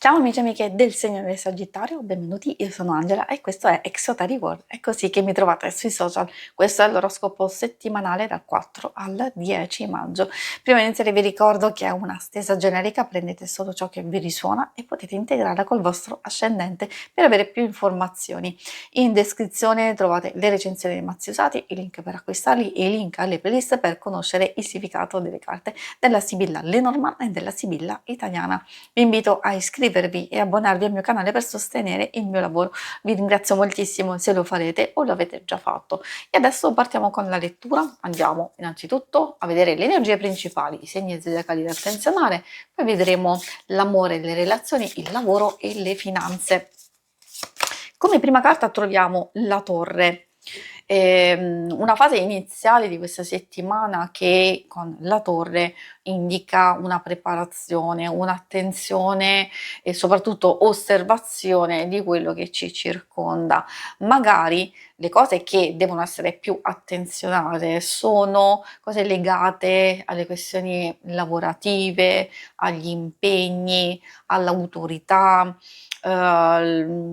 Ciao amici e amiche del segno del Sagittario, benvenuti, io sono Angela e questo è Exotari World, è così che mi trovate sui social. Questo è l'oroscopo settimanale dal 4 al 10 maggio. Prima di iniziare vi ricordo che è una stesa generica, prendete solo ciò che vi risuona e potete integrarla col vostro ascendente per avere più informazioni. In descrizione trovate le recensioni dei mazzi usati, i link per acquistarli e i link alle playlist per conoscere il significato delle carte della Sibilla Lenormand e della Sibilla italiana. Vi invito a iscrivervi e abbonarvi al mio canale per sostenere il mio lavoro. Vi ringrazio moltissimo se lo farete o lo avete già fatto. E adesso partiamo con la lettura. Andiamo innanzitutto a vedere le energie principali, i segni zodiacali da attenzionare, poi vedremo l'amore, le relazioni, il lavoro e le finanze. Come prima carta troviamo la Torre. Una fase iniziale di questa settimana che con la Torre indica una preparazione, un'attenzione e soprattutto osservazione di quello che ci circonda. Magari le cose che devono essere più attenzionate sono cose legate alle questioni lavorative, agli impegni, all'autorità,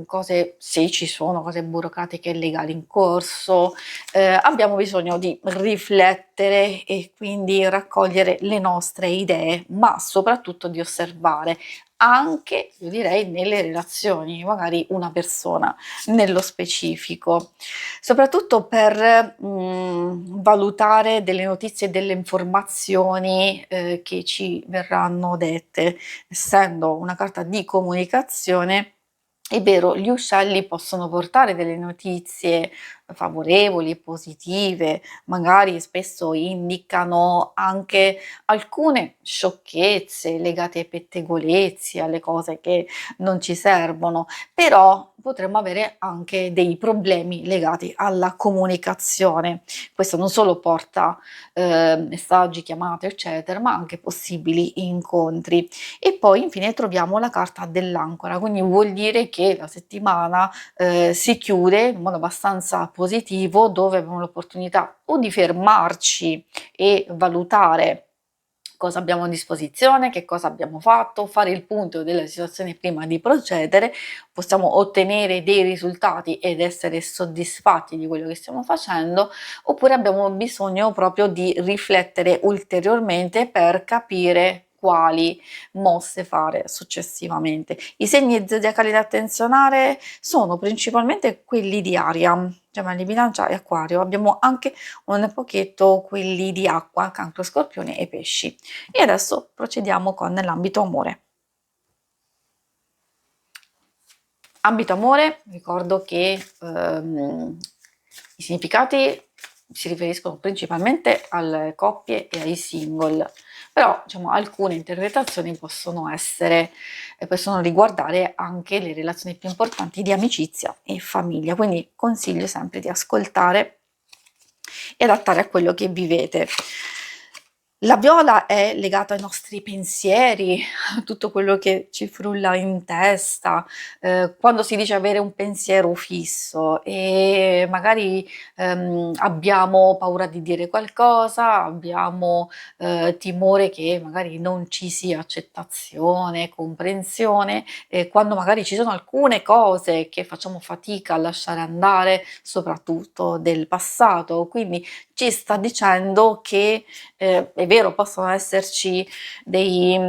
cose, se ci sono cose burocratiche e legali in corso. Abbiamo bisogno di riflettere e quindi raccogliere le nostre idee, ma soprattutto di osservare anche, io direi, nelle relazioni, magari una persona nello specifico, soprattutto per valutare delle notizie, delle informazioni che ci verranno dette. Essendo una carta di comunicazione, è vero, gli uccelli possono portare delle notizie favorevoli, positive, magari spesso indicano anche alcune sciocchezze legate ai pettegolezzi, alle cose che non ci servono, però potremmo avere anche dei problemi legati alla comunicazione. Questo non solo porta messaggi, chiamate, eccetera, ma anche possibili incontri. E poi infine troviamo la carta dell'ancora, quindi vuol dire che la settimana si chiude in modo abbastanza positivo, dove abbiamo l'opportunità o di fermarci e valutare cosa abbiamo a disposizione, che cosa abbiamo fatto, fare il punto della situazione prima di procedere, possiamo ottenere dei risultati ed essere soddisfatti di quello che stiamo facendo, oppure abbiamo bisogno proprio di riflettere ulteriormente per capire quali mosse fare successivamente. I segni zodiacali da attenzionare sono principalmente quelli di aria, Gemelli, Bilancia e Acquario. Abbiamo anche un pochetto quelli di acqua, Cancro, Scorpione e Pesci. E adesso procediamo con l'ambito amore. Ambito amore, ricordo che i significati si riferiscono principalmente alle coppie e ai single, però diciamo, alcune interpretazioni possono riguardare anche le relazioni più importanti di amicizia e famiglia, quindi consiglio sempre di ascoltare e adattare a quello che vivete. La viola è legata ai nostri pensieri, a tutto quello che ci frulla in testa, quando si dice avere un pensiero fisso e magari abbiamo paura di dire qualcosa, abbiamo timore che magari non ci sia accettazione, comprensione, quando magari ci sono alcune cose che facciamo fatica a lasciare andare, soprattutto del passato. Quindi ci sta dicendo che è vero, possono esserci dei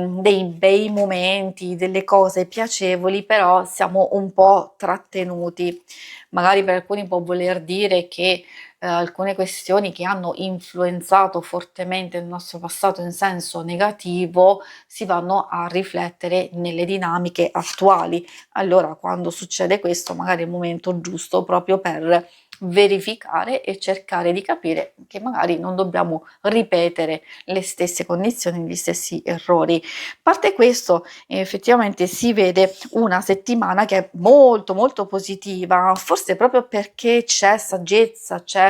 bei momenti, delle cose piacevoli, però siamo un po' trattenuti. Magari per alcuni può voler dire che alcune questioni che hanno influenzato fortemente il nostro passato in senso negativo si vanno a riflettere nelle dinamiche attuali. Allora, quando succede questo, magari è il momento giusto proprio per verificare e cercare di capire che magari non dobbiamo ripetere le stesse condizioni, gli stessi errori. A parte questo, effettivamente si vede una settimana che è molto molto positiva, forse proprio perché c'è saggezza, c'è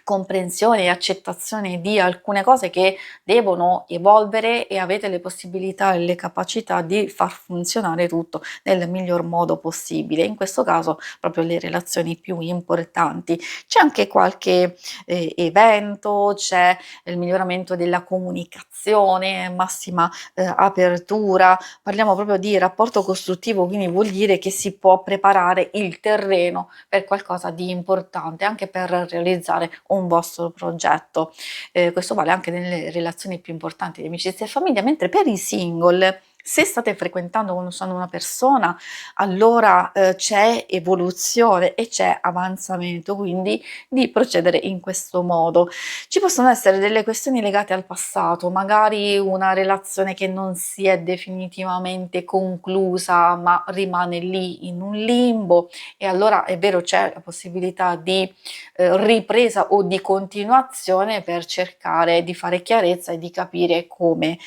comprensione e accettazione di alcune cose che devono evolvere e avete le possibilità e le capacità di far funzionare tutto nel miglior modo possibile. In questo caso proprio le relazioni più importanti. C'è anche qualche evento, c'è il miglioramento della comunicazione, massima apertura, parliamo proprio di rapporto costruttivo, quindi vuol dire che si può preparare il terreno per qualcosa di importante, anche per realizzare un vostro progetto. Questo vale anche nelle relazioni più importanti di amicizia e famiglia, mentre per i single, se state frequentando, conoscendo una persona, allora c'è evoluzione e c'è avanzamento, quindi di procedere in questo modo. Ci possono essere delle questioni legate al passato, magari una relazione che non si è definitivamente conclusa, ma rimane lì in un limbo, e allora è vero, c'è la possibilità di ripresa o di continuazione per cercare di fare chiarezza e di capire come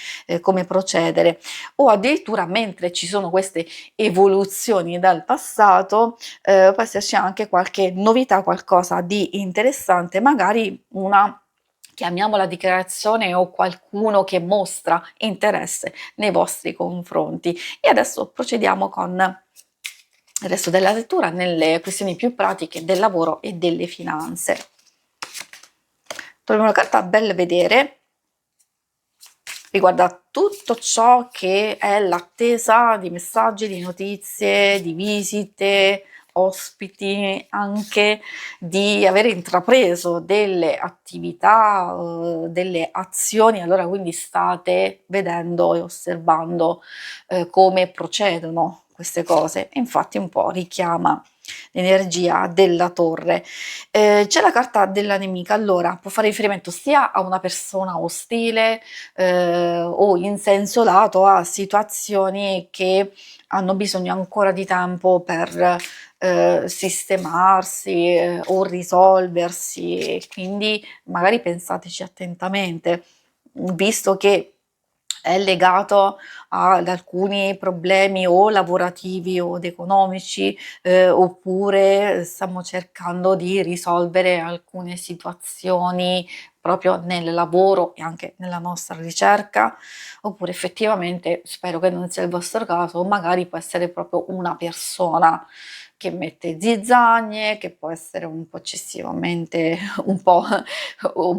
procedere. O addirittura, mentre ci sono queste evoluzioni dal passato, può esserci anche qualche novità, qualcosa di interessante, magari una, chiamiamola, dichiarazione o qualcuno che mostra interesse nei vostri confronti. E adesso procediamo con il resto della lettura nelle questioni più pratiche del lavoro e delle finanze. Troviamo la carta Belvedere, riguarda tutto ciò che è l'attesa di messaggi, di notizie, di visite, ospiti, anche di avere intrapreso delle attività, delle azioni, allora quindi state vedendo e osservando come procedono queste cose. Infatti un po' richiama l'energia della torre. C'è la carta della nemica, allora può fare riferimento sia a una persona ostile o in senso lato a situazioni che hanno bisogno ancora di tempo per sistemarsi o risolversi, e quindi magari pensateci attentamente, visto che è legato ad alcuni problemi o lavorativi o ed economici, oppure stiamo cercando di risolvere alcune situazioni proprio nel lavoro e anche nella nostra ricerca, oppure effettivamente, spero che non sia il vostro caso, magari può essere proprio una persona che mette zizzanie, che può essere un po' eccessivamente un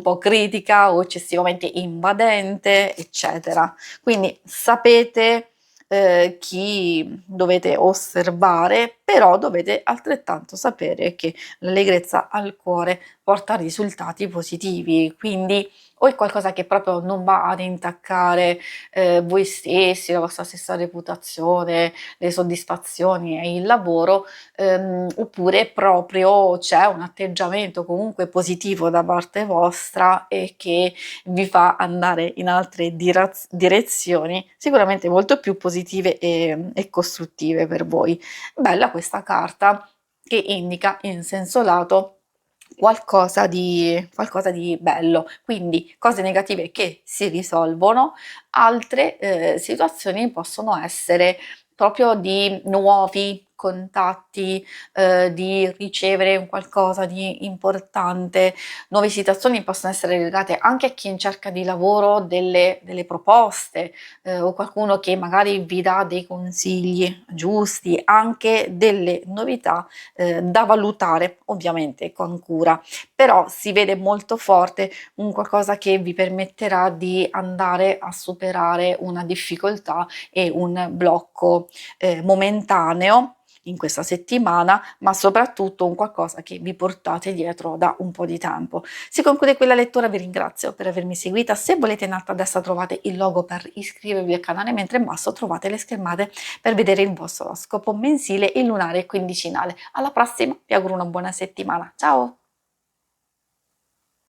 po' critica o eccessivamente invadente, eccetera. Quindi sapete chi dovete osservare, però dovete altrettanto sapere che l'allegrezza al cuore porta risultati positivi, quindi o è qualcosa che proprio non va ad intaccare voi stessi, la vostra stessa reputazione, le soddisfazioni e il lavoro, oppure proprio c'è un atteggiamento comunque positivo da parte vostra e che vi fa andare in altre direzioni sicuramente molto più positive e costruttive per voi. Bella questa carta che indica in senso lato qualcosa di bello, quindi cose negative che si risolvono, altre situazioni possono essere proprio di nuovi contatti, di ricevere un qualcosa di importante. Nuove situazioni possono essere legate anche a chi in cerca di lavoro, delle proposte, o qualcuno che magari vi dà dei consigli giusti, anche delle novità da valutare ovviamente con cura, però si vede molto forte un qualcosa che vi permetterà di andare a superare una difficoltà e un blocco momentaneo in questa settimana, ma soprattutto un qualcosa che vi portate dietro da un po' di tempo. Si conclude qui la lettura, vi ringrazio per avermi seguita. Se volete, in alto a destra trovate il logo per iscrivervi al canale, mentre in basso trovate le schermate per vedere il vostro oroscopo mensile, il lunare e quindicinale. Alla prossima, vi auguro una buona settimana. Ciao!